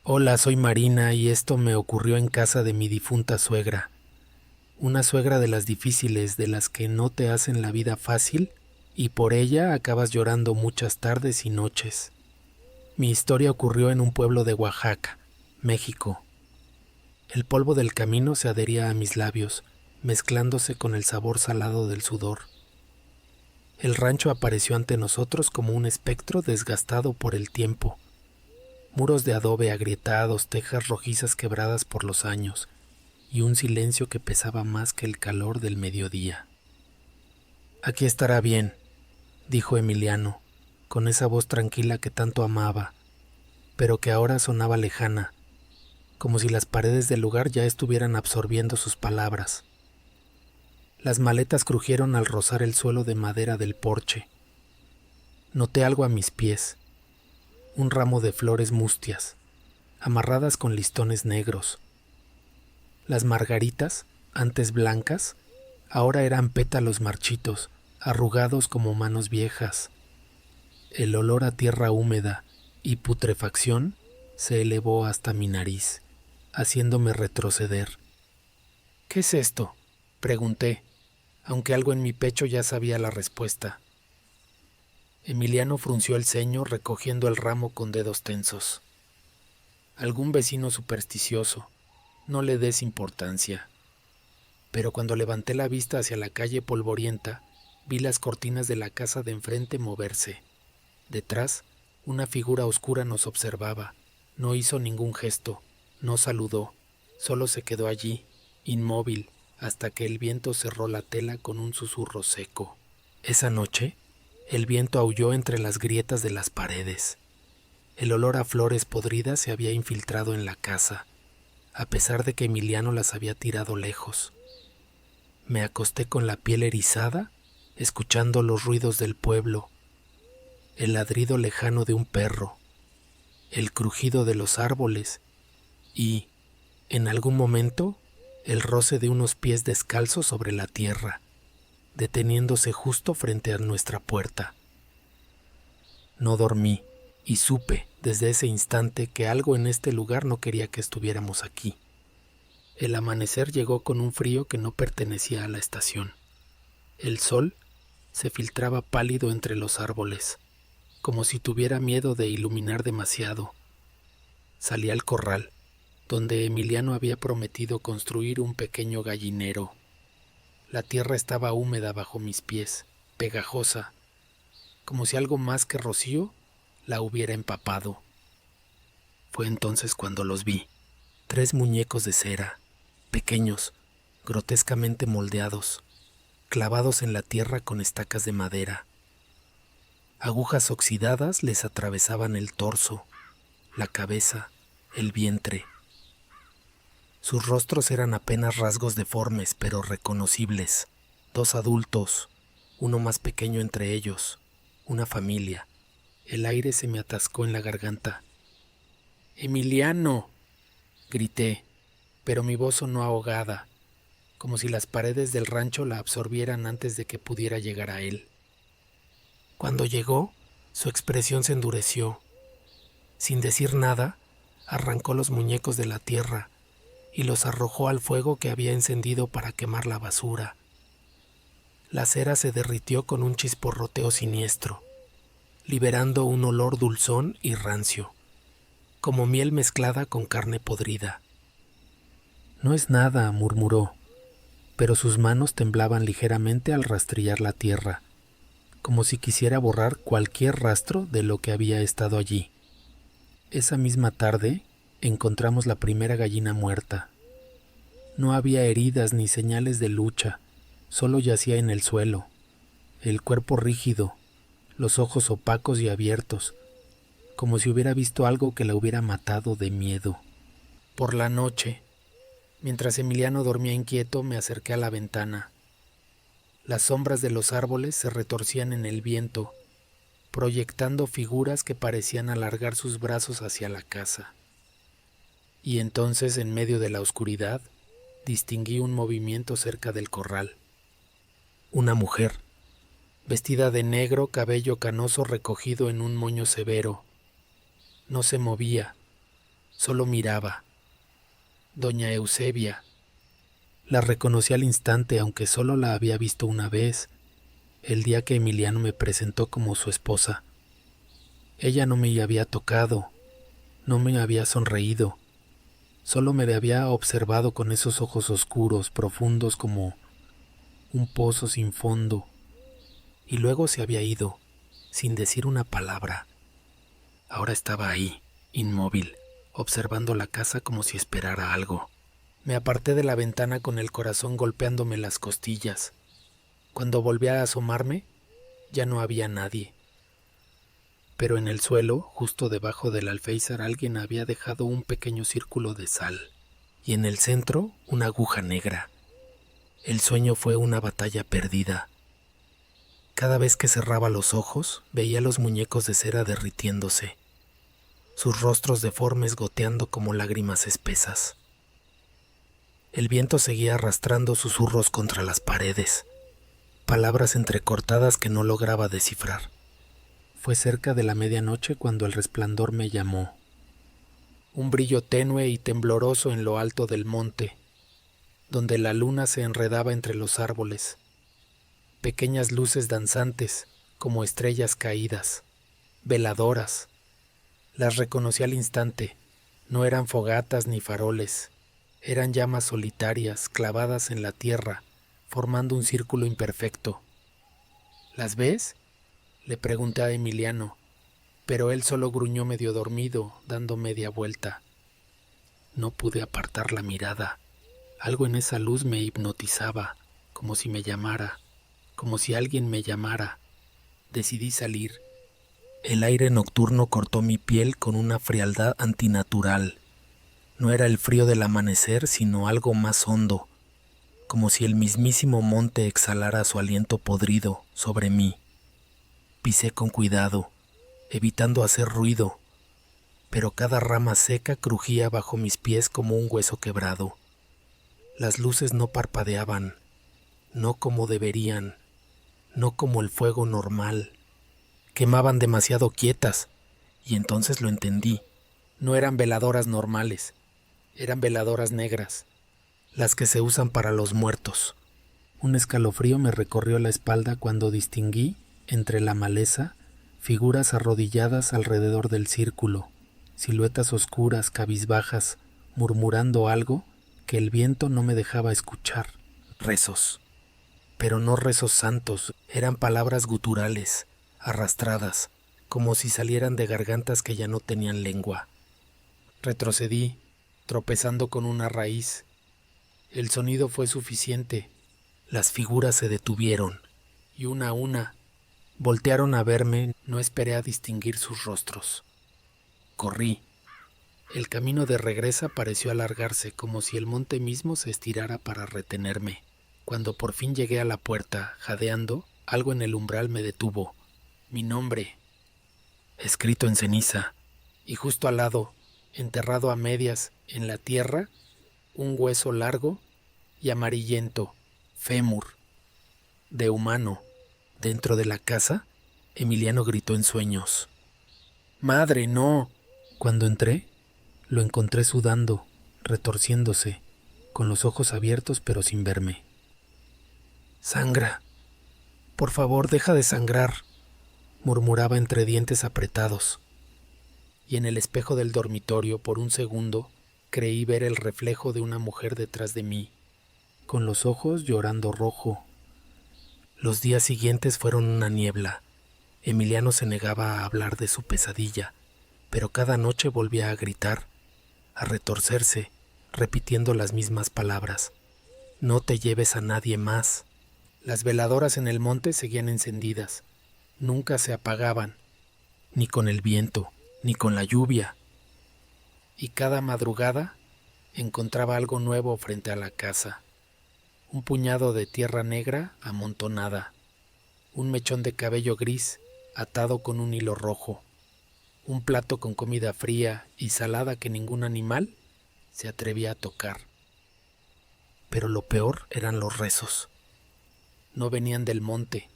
Hola, soy Marina y esto me ocurrió en casa de mi difunta suegra. Una suegra de las difíciles, de las que no te hacen la vida fácil y por ella acabas llorando muchas tardes y noches. Mi historia ocurrió en un pueblo de Oaxaca, México. El polvo del camino se adhería a mis labios, mezclándose con el sabor salado del sudor. El rancho apareció ante nosotros como un espectro desgastado por el tiempo. Muros de adobe agrietados, tejas rojizas quebradas por los años, y un silencio que pesaba más que el calor del mediodía. Aquí estará bien, dijo Emiliano, con esa voz tranquila que tanto amaba, pero que ahora sonaba lejana, como si las paredes del lugar ya estuvieran absorbiendo sus palabras. Las maletas crujieron al rozar el suelo de madera del porche. Noté algo a mis pies, un ramo de flores mustias, amarradas con listones negros. Las margaritas, antes blancas, ahora eran pétalos marchitos, arrugados como manos viejas. El olor a tierra húmeda y putrefacción se elevó hasta mi nariz, haciéndome retroceder. ¿Qué es esto?, pregunté, aunque algo en mi pecho ya sabía la respuesta. Emiliano frunció el ceño recogiendo el ramo con dedos tensos. Algún vecino supersticioso. No le des importancia. Pero cuando levanté la vista hacia la calle polvorienta, vi las cortinas de la casa de enfrente moverse. Detrás, una figura oscura nos observaba. No hizo ningún gesto, no saludó, solo se quedó allí, inmóvil, hasta que el viento cerró la tela con un susurro seco. Esa noche, el viento aulló entre las grietas de las paredes. El olor a flores podridas se había infiltrado en la casa, a pesar de que Emiliano las había tirado lejos. Me acosté con la piel erizada, escuchando los ruidos del pueblo, el ladrido lejano de un perro, el crujido de los árboles y, en algún momento, el roce de unos pies descalzos sobre la tierra, deteniéndose justo frente a nuestra puerta. No dormí y supe desde ese instante que algo en este lugar no quería que estuviéramos aquí. El amanecer llegó con un frío que no pertenecía a la estación. El sol se filtraba pálido entre los árboles, como si tuviera miedo de iluminar demasiado. Salí al corral, donde Emiliano había prometido construir un pequeño gallinero. La tierra estaba húmeda bajo mis pies, pegajosa, como si algo más que rocío la hubiera empapado. Fue entonces cuando los vi, 3 muñecos de cera, pequeños, grotescamente moldeados, clavados en la tierra con estacas de madera. Agujas oxidadas les atravesaban el torso, la cabeza, el vientre. Sus rostros eran apenas rasgos deformes pero reconocibles. 2 adultos, uno más pequeño entre ellos, una familia. El aire se me atascó en la garganta. ¡Emiliano!, grité, pero mi voz sonó ahogada, como si las paredes del rancho la absorbieran antes de que pudiera llegar a él. Cuando llegó, su expresión se endureció. Sin decir nada, arrancó los muñecos de la tierra y los arrojó al fuego que había encendido para quemar la basura. La cera se derritió con un chisporroteo siniestro, liberando un olor dulzón y rancio, como miel mezclada con carne podrida. No es nada, murmuró, pero sus manos temblaban ligeramente al rastrillar la tierra, como si quisiera borrar cualquier rastro de lo que había estado allí. Esa misma tarde encontramos la primera gallina muerta. No había heridas ni señales de lucha, solo yacía en el suelo, el cuerpo rígido, los ojos opacos y abiertos, como si hubiera visto algo que la hubiera matado de miedo. Por la noche, mientras Emiliano dormía inquieto, me acerqué a la ventana. Las sombras de los árboles se retorcían en el viento, proyectando figuras que parecían alargar sus brazos hacia la casa. Y entonces, en medio de la oscuridad, distinguí un movimiento cerca del corral. Una mujer, vestida de negro, cabello canoso recogido en un moño severo. No se movía, Solo miraba. Doña Eusebia. La reconocí al instante, aunque solo la había visto una vez, el día que Emiliano me presentó como su esposa. Ella no me había tocado, no me había sonreído, solo me había observado con esos ojos oscuros, profundos como un pozo sin fondo, y luego se había ido, sin decir una palabra. Ahora estaba ahí, inmóvil, observando la casa como si esperara algo. Me aparté de la ventana con el corazón golpeándome las costillas. Cuando volví a asomarme, ya no había nadie. Pero en el suelo, justo debajo del alféizar, alguien había dejado un pequeño círculo de sal, y en el centro una aguja negra. El sueño fue una batalla perdida. Cada vez que cerraba los ojos, veía los muñecos de cera derritiéndose, sus rostros deformes goteando como lágrimas espesas. El viento seguía arrastrando susurros contra las paredes, palabras entrecortadas que no lograba descifrar. Fue cerca de la medianoche cuando el resplandor me llamó. Un brillo tenue y tembloroso en lo alto del monte, donde la luna se enredaba entre los árboles. Pequeñas luces danzantes, como estrellas caídas, veladoras. Las reconocí al instante. No eran fogatas ni faroles. Eran llamas solitarias, clavadas en la tierra, formando un círculo imperfecto. ¿Las ves?, le pregunté a Emiliano, pero él solo gruñó medio dormido, dando media vuelta. No pude apartar la mirada. Algo en esa luz me hipnotizaba, como si me llamara, como si alguien me llamara. Decidí salir. El aire nocturno cortó mi piel con una frialdad antinatural. No era el frío del amanecer, sino algo más hondo, como si el mismísimo monte exhalara su aliento podrido sobre mí. Pisé con cuidado, evitando hacer ruido, pero cada rama seca crujía bajo mis pies como un hueso quebrado. Las luces no parpadeaban, no como deberían, no como el fuego normal. Quemaban demasiado quietas, y entonces lo entendí. No eran veladoras normales, eran veladoras negras, las que se usan para los muertos. Un escalofrío me recorrió la espalda cuando distinguí, entre la maleza, figuras arrodilladas alrededor del círculo, siluetas oscuras, cabizbajas, murmurando algo que el viento no me dejaba escuchar. Rezos. Pero no rezos santos, eran palabras guturales, arrastradas, como si salieran de gargantas que ya no tenían lengua. Retrocedí, tropezando con una raíz. El sonido fue suficiente. Las figuras se detuvieron, y una a una voltearon a verme. No esperé a distinguir sus rostros. Corrí. El camino de regreso pareció alargarse, como si el monte mismo se estirara para retenerme. Cuando por fin llegué a la puerta, jadeando, algo en el umbral me detuvo. Mi nombre, escrito en ceniza, y justo al lado, enterrado a medias en la tierra, un hueso largo y amarillento, fémur, de humano. Dentro de la casa, Emiliano gritó en sueños. ¡Madre, no! Cuando entré, lo encontré sudando, retorciéndose, con los ojos abiertos pero sin verme. «Sangra. Por favor, deja de sangrar», murmuraba entre dientes apretados. Y en el espejo del dormitorio, por un segundo, creí ver el reflejo de una mujer detrás de mí, con los ojos llorando rojo. Los días siguientes fueron una niebla. Emiliano se negaba a hablar de su pesadilla, pero cada noche volvía a gritar, a retorcerse, repitiendo las mismas palabras. «No te lleves a nadie más». Las veladoras en el monte seguían encendidas. Nunca se apagaban, ni con el viento, ni con la lluvia. Y cada madrugada encontraba algo nuevo frente a la casa. Un puñado de tierra negra amontonada, un mechón de cabello gris atado con un hilo rojo, un plato con comida fría y salada que ningún animal se atrevía a tocar. Pero lo peor eran los rezos. No venían del monte,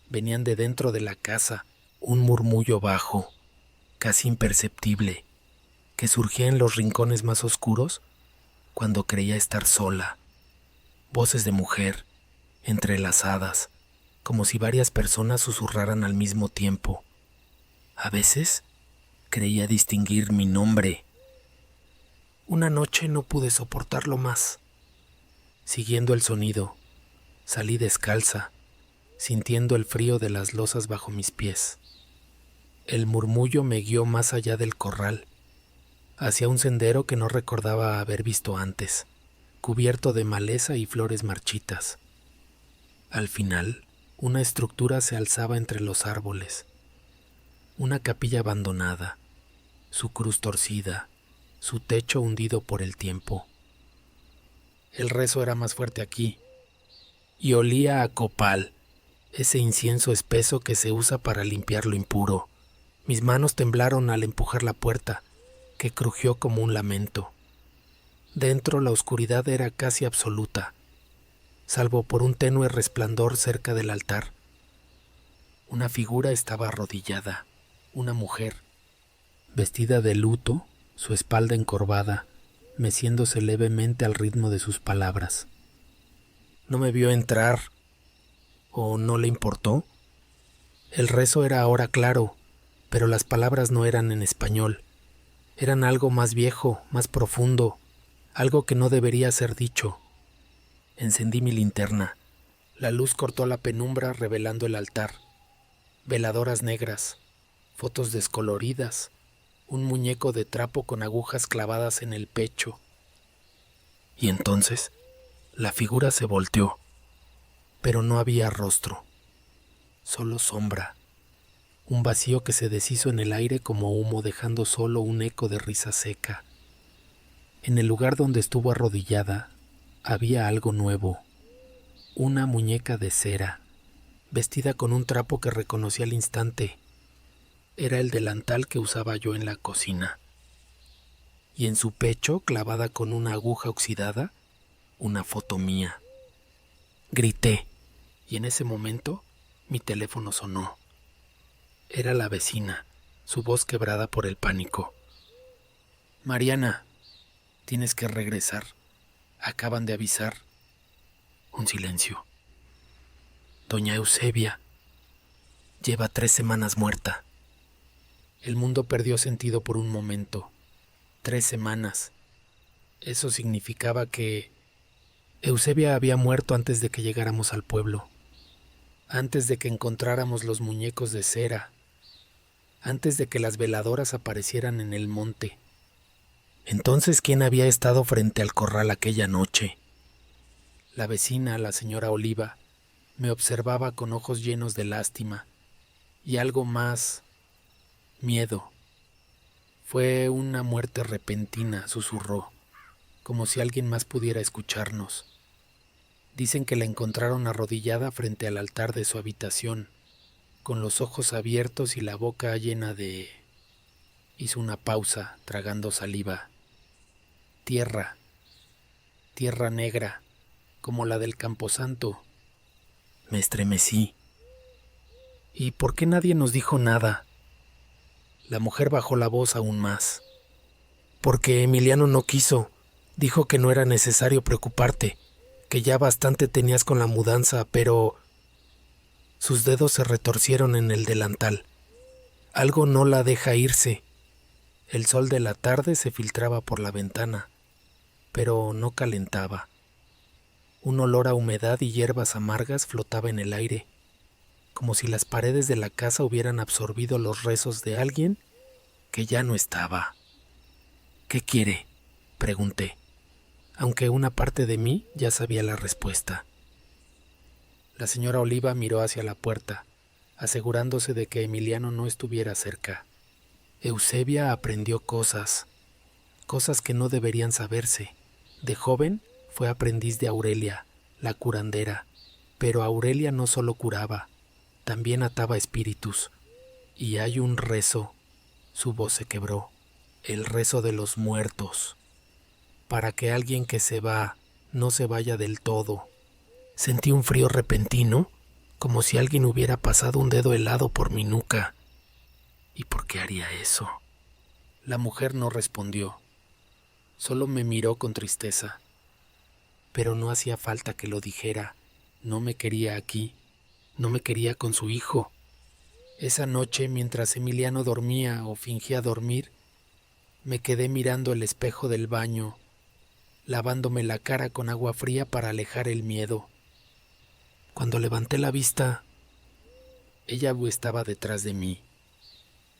venían de dentro de la casa, un murmullo bajo, casi imperceptible, que surgía en los rincones más oscuros cuando creía estar sola. Voces de mujer, entrelazadas, como si varias personas susurraran al mismo tiempo. A veces creía distinguir mi nombre. Una noche no pude soportarlo más. Siguiendo el sonido, salí descalza, sintiendo el frío de las losas bajo mis pies. El murmullo me guió más allá del corral, hacia un sendero que no recordaba haber visto antes, cubierto de maleza y flores marchitas. Al final, una estructura se alzaba entre los árboles, una capilla abandonada, su cruz torcida, su techo hundido por el tiempo. El rezo era más fuerte aquí, y olía a copal, ese incienso espeso que se usa para limpiar lo impuro. Mis manos temblaron al empujar la puerta, que crujió como un lamento. Dentro la oscuridad era casi absoluta, salvo por un tenue resplandor cerca del altar. Una figura estaba arrodillada, una mujer, vestida de luto, su espalda encorvada, meciéndose levemente al ritmo de sus palabras. No me vio entrar, o no le importó. El rezo era ahora claro, pero las palabras no eran en español. Eran algo más viejo, más profundo, algo que no debería ser dicho. Encendí mi linterna. La luz cortó la penumbra revelando el altar. Veladoras negras, fotos descoloridas, un muñeco de trapo con agujas clavadas en el pecho. Y entonces, la figura se volteó, pero no había rostro, solo sombra, un vacío que se deshizo en el aire como humo dejando solo un eco de risa seca. En el lugar donde estuvo arrodillada, había algo nuevo, una muñeca de cera, vestida con un trapo que reconocí al instante. Era el delantal que usaba yo en la cocina. Y en su pecho, clavada con una aguja oxidada, una foto mía. Grité, y en ese momento mi teléfono sonó. Era la vecina, su voz quebrada por el pánico. Mariana, tienes que regresar. Acaban de avisar. Un silencio. Doña Eusebia lleva 3 semanas muerta. El mundo perdió sentido por un momento. 3 semanas. Eso significaba que Eusebia había muerto antes de que llegáramos al pueblo, antes de que encontráramos los muñecos de cera, antes de que las veladoras aparecieran en el monte. Entonces, ¿quién había estado frente al corral aquella noche? La vecina, la señora Oliva, me observaba con ojos llenos de lástima y algo más, miedo. Fue una muerte repentina, susurró, como si alguien más pudiera escucharnos. Dicen que la encontraron arrodillada frente al altar de su habitación, con los ojos abiertos y la boca llena de... Hizo una pausa, tragando saliva. Tierra, tierra negra, como la del Camposanto. Me estremecí. ¿Y por qué nadie nos dijo nada? La mujer bajó la voz aún más. Porque Emiliano no quiso. Dijo que no era necesario preocuparte, que ya bastante tenías con la mudanza, pero... Sus dedos se retorcieron en el delantal. Algo no la deja irse. El sol de la tarde se filtraba por la ventana, pero no calentaba. Un olor a humedad y hierbas amargas flotaba en el aire, como si las paredes de la casa hubieran absorbido los rezos de alguien que ya no estaba. ¿Qué quiere?, pregunté, aunque una parte de mí ya sabía la respuesta. La señora Oliva miró hacia la puerta, asegurándose de que Emiliano no estuviera cerca. Eusebia aprendió cosas que no deberían saberse. De joven fue aprendiz de Aurelia, la curandera, pero Aurelia no solo curaba, también ataba espíritus. Y hay un rezo, su voz se quebró, el rezo de los muertos, para que alguien que se va no se vaya del todo. Sentí un frío repentino, como si alguien hubiera pasado un dedo helado por mi nuca. ¿Y por qué haría eso? La mujer no respondió, solo me miró con tristeza. Pero no hacía falta que lo dijera, no me quería aquí, no me quería con su hijo. Esa noche, mientras Emiliano dormía o fingía dormir, me quedé mirando el espejo del baño, lavándome la cara con agua fría para alejar el miedo. Cuando levanté la vista, ella estaba detrás de mí,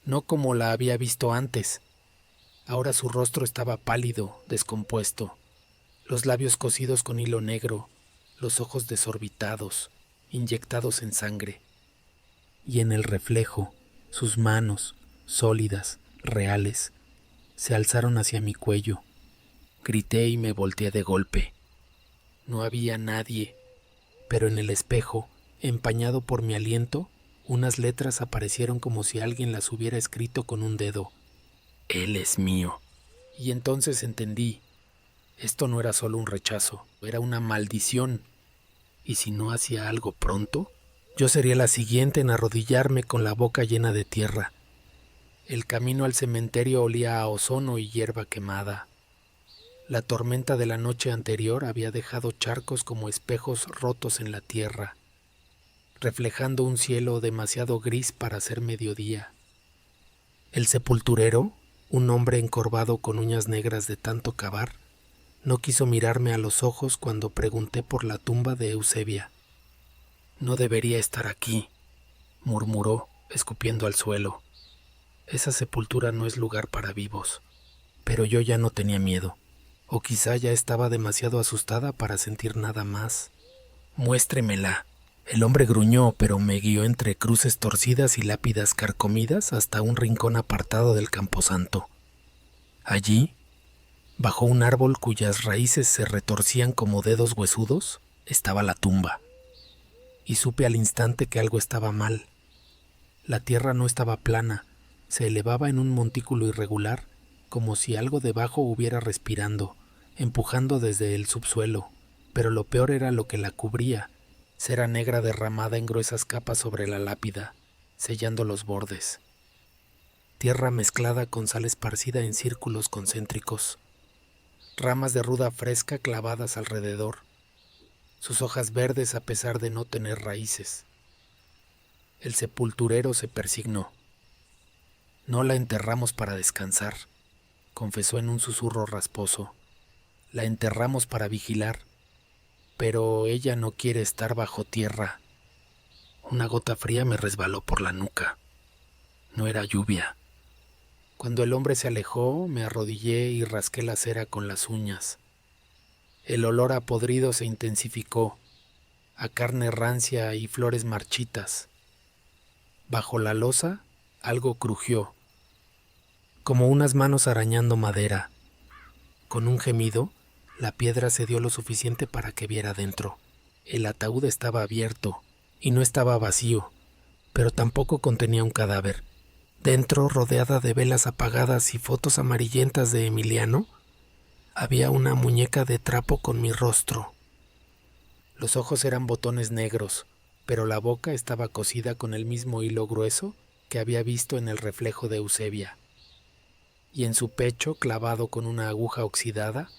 no como la había visto antes. Ahora su rostro estaba pálido, descompuesto, los labios cosidos con hilo negro, los ojos desorbitados, inyectados en sangre. Y en el reflejo, sus manos, sólidas, reales, se alzaron hacia mi cuello. Grité y me volteé de golpe. No había nadie, pero en el espejo, empañado por mi aliento, unas letras aparecieron como si alguien las hubiera escrito con un dedo. Él es mío. Y entonces entendí. Esto no era solo un rechazo, era una maldición. Y si no hacía algo pronto, yo sería la siguiente en arrodillarme con la boca llena de tierra. El camino al cementerio olía a ozono y hierba quemada. La tormenta de la noche anterior había dejado charcos como espejos rotos en la tierra, reflejando un cielo demasiado gris para ser mediodía. El sepulturero, un hombre encorvado con uñas negras de tanto cavar, no quiso mirarme a los ojos cuando pregunté por la tumba de Eusebia. No debería estar aquí, murmuró, escupiendo al suelo. Esa sepultura no es lugar para vivos. Pero yo ya no tenía miedo, o quizá ya estaba demasiado asustada para sentir nada más. Muéstremela. El hombre gruñó, pero me guió entre cruces torcidas y lápidas carcomidas hasta un rincón apartado del camposanto. Allí, bajo un árbol cuyas raíces se retorcían como dedos huesudos, estaba la tumba. Y supe al instante que algo estaba mal. La tierra no estaba plana, se elevaba en un montículo irregular, como si algo debajo hubiera respirando, empujando desde el subsuelo, pero lo peor era lo que la cubría, cera negra derramada en gruesas capas sobre la lápida, sellando los bordes. Tierra mezclada con sal esparcida en círculos concéntricos, ramas de ruda fresca clavadas alrededor, sus hojas verdes a pesar de no tener raíces. El sepulturero se persignó. No la enterramos para descansar, confesó en un susurro rasposo. La enterramos para vigilar, pero ella no quiere estar bajo tierra. Una gota fría me resbaló por la nuca. No era lluvia. Cuando el hombre se alejó, me arrodillé y rasqué la cera con las uñas. El olor a podrido se intensificó, a carne rancia y flores marchitas. Bajo la losa, algo crujió, como unas manos arañando madera. Con un gemido, la piedra cedió lo suficiente para que viera dentro. El ataúd estaba abierto, y no estaba vacío, pero tampoco contenía un cadáver. Dentro, rodeada de velas apagadas y fotos amarillentas de Emiliano, había una muñeca de trapo con mi rostro. Los ojos eran botones negros, pero la boca estaba cosida con el mismo hilo grueso que había visto en el reflejo de Eusebia. Y en su pecho, clavado con una aguja oxidada,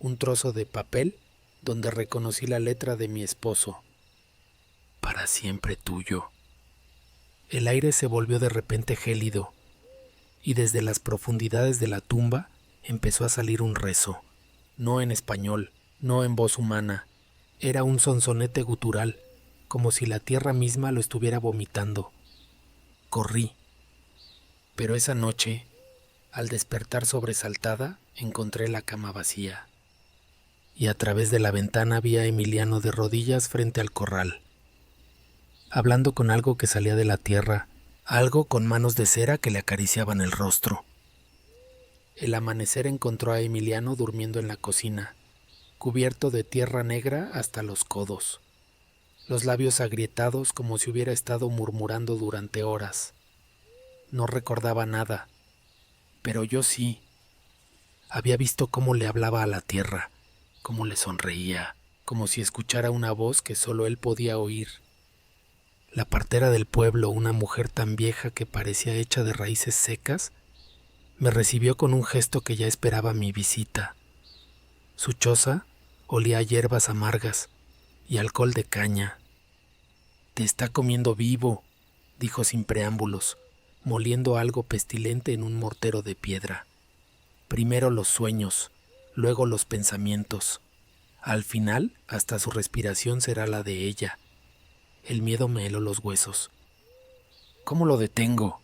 un trozo de papel donde reconocí la letra de mi esposo. Para siempre tuyo. El aire se volvió de repente gélido, y desde las profundidades de la tumba empezó a salir un rezo, no en español, no en voz humana. Era un sonsonete gutural, como si la tierra misma lo estuviera vomitando. Corrí. Pero esa noche, al despertar sobresaltada, encontré la cama vacía. Y a través de la ventana vi a Emiliano de rodillas frente al corral, hablando con algo que salía de la tierra, algo con manos de cera que le acariciaban el rostro. El amanecer encontró a Emiliano durmiendo en la cocina, cubierto de tierra negra hasta los codos, los labios agrietados como si hubiera estado murmurando durante horas. No recordaba nada, pero yo sí. Había visto cómo le hablaba a la tierra, cómo le sonreía, como si escuchara una voz que solo él podía oír. La partera del pueblo, una mujer tan vieja que parecía hecha de raíces secas, Me recibió con un gesto que ya esperaba mi visita. Su choza olía a hierbas amargas y alcohol de caña. «Te está comiendo vivo», dijo sin preámbulos, moliendo algo pestilente en un mortero de piedra. «Primero los sueños, luego los pensamientos. Al final, hasta su respiración será la de ella». El miedo me heló los huesos. «¿Cómo lo detengo?».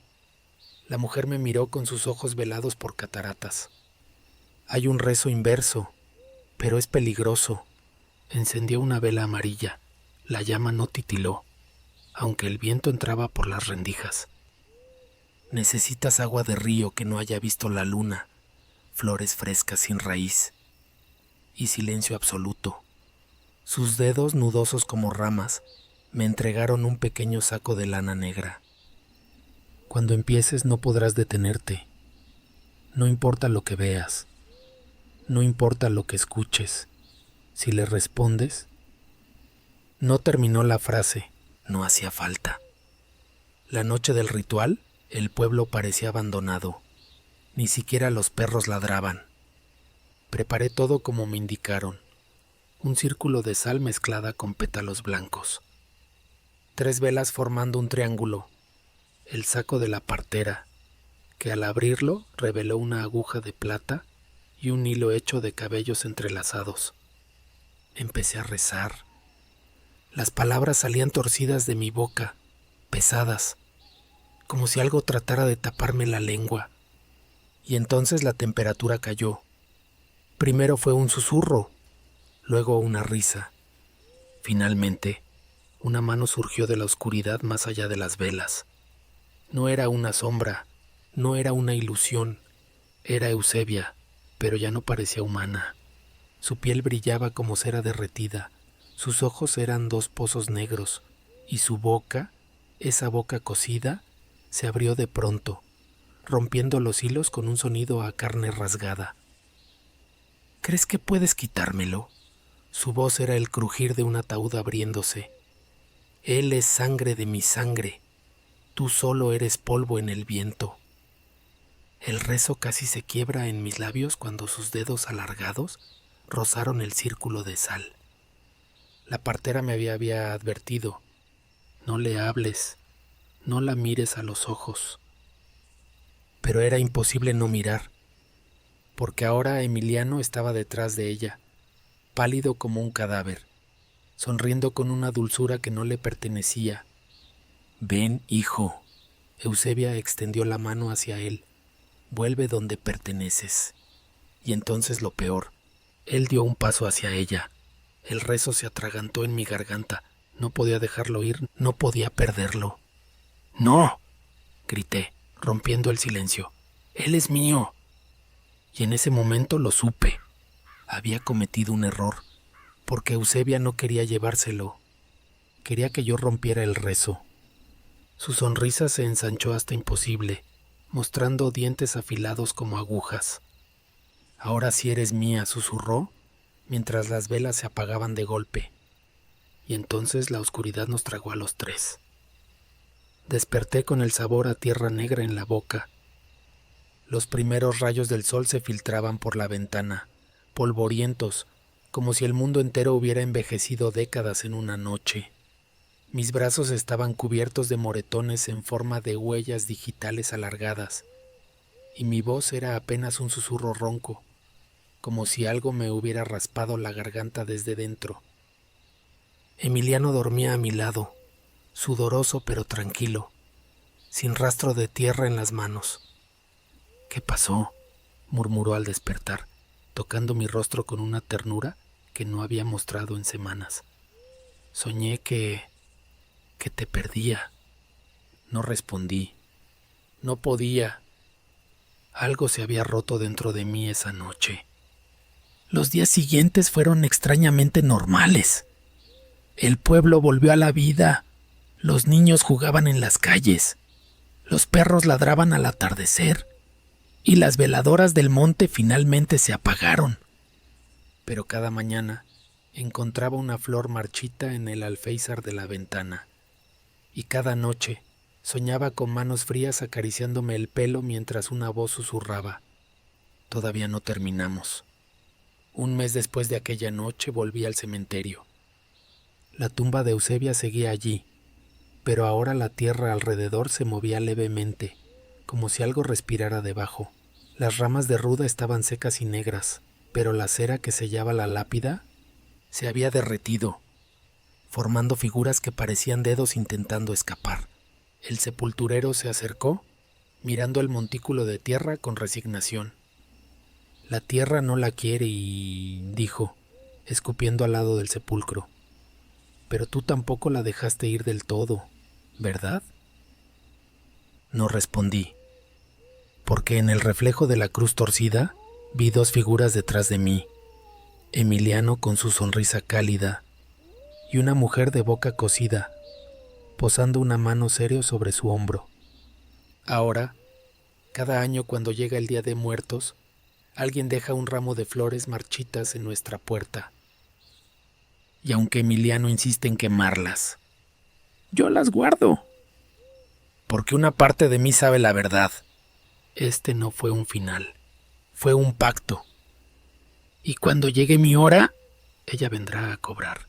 La mujer me miró con sus ojos velados por cataratas. «Hay un rezo inverso, pero es peligroso». Encendió una vela amarilla. La llama no titiló, aunque el viento entraba por las rendijas. «Necesitas agua de río que no haya visto la luna, flores frescas sin raíz». Y silencio absoluto. Sus dedos, nudosos como ramas, me entregaron un pequeño saco de lana negra. «Cuando empieces no podrás detenerte. No importa lo que veas, no importa lo que escuches. Si le respondes». No terminó la frase, no hacía falta. La noche del ritual, el pueblo parecía abandonado. Ni siquiera los perros ladraban. Preparé todo como me indicaron. Un círculo de sal mezclada con pétalos blancos. 3 velas formando un triángulo. El saco de la partera, que al abrirlo reveló una aguja de plata y un hilo hecho de cabellos entrelazados. Empecé a rezar. Las palabras salían torcidas de mi boca, pesadas, como si algo tratara de taparme la lengua. Y entonces la temperatura cayó. Primero fue un susurro, luego una risa. Finalmente, una mano surgió de la oscuridad más allá de las velas. No era una sombra, no era una ilusión, era Eusebia, pero ya no parecía humana. Su piel brillaba como cera derretida, sus ojos eran 2 pozos negros, y su boca, esa boca cocida, se abrió de pronto, rompiendo los hilos con un sonido a carne rasgada. «¿Crees que puedes quitármelo?». Su voz era el crujir de un ataúd abriéndose. «Él es sangre de mi sangre. Tú solo eres polvo en el viento». El rezo casi se quiebra en mis labios cuando sus dedos alargados rozaron el círculo de sal. La partera me había advertido: «No le hables, no la mires a los ojos». Pero era imposible no mirar, porque ahora Emiliano estaba detrás de ella, pálido como un cadáver, sonriendo con una dulzura que no le pertenecía. «Ven, hijo». Eusebia extendió la mano hacia él. «Vuelve donde perteneces». Y entonces lo peor, él dio un paso hacia ella. El rezo se atragantó en mi garganta. No podía dejarlo ir, no podía perderlo. «¡No!», grité, rompiendo el silencio. «Él es mío». Y en ese momento lo supe. Había cometido un error, porque Eusebia no quería llevárselo. Quería que yo rompiera el rezo. Su sonrisa se ensanchó hasta imposible, mostrando dientes afilados como agujas. «Ahora sí eres mía», susurró, mientras las velas se apagaban de golpe. Y entonces la oscuridad nos tragó a los 3. Desperté con el sabor a tierra negra en la boca. Los primeros rayos del sol se filtraban por la ventana, polvorientos, como si el mundo entero hubiera envejecido décadas en una noche. Mis brazos estaban cubiertos de moretones en forma de huellas digitales alargadas, y mi voz era apenas un susurro ronco, como si algo me hubiera raspado la garganta desde dentro. Emiliano dormía a mi lado, sudoroso pero tranquilo, sin rastro de tierra en las manos. «¿Qué pasó?», murmuró al despertar, tocando mi rostro con una ternura que no había mostrado en semanas. «Soñé que te perdía». No respondí. No podía. Algo se había roto dentro de mí esa noche. Los días siguientes fueron extrañamente normales. El pueblo volvió a la vida. Los niños jugaban en las calles. Los perros ladraban al atardecer. Y las veladoras del monte finalmente se apagaron. Pero cada mañana encontraba una flor marchita en el alféizar de la ventana. Y cada noche Soñaba con manos frías acariciándome el pelo mientras una voz susurraba: todavía no terminamos. Un mes después de aquella noche volví al cementerio. La tumba de Eusebia seguía allí, pero ahora la tierra alrededor se movía levemente, como si algo respirara debajo. Las ramas de ruda estaban secas y negras, pero la cera que sellaba la lápida se había derretido, formando figuras que parecían dedos intentando escapar. El sepulturero se acercó, mirando el montículo de tierra con resignación. La tierra no la quiere y... dijo, escupiendo al lado del sepulcro. Pero tú tampoco la dejaste ir del todo, ¿verdad? No respondí, porque en el reflejo de la cruz torcida vi dos figuras detrás de mí, Emiliano con su sonrisa cálida y una mujer de boca cosida, posando una mano serio sobre su hombro. Ahora, cada año cuando llega el Día de Muertos, alguien deja un ramo de flores marchitas en nuestra puerta. Y aunque Emiliano insiste en quemarlas, yo las guardo, porque una parte de mí sabe la verdad. Este no fue un final, fue un pacto. Y cuando llegue mi hora, ella vendrá a cobrar.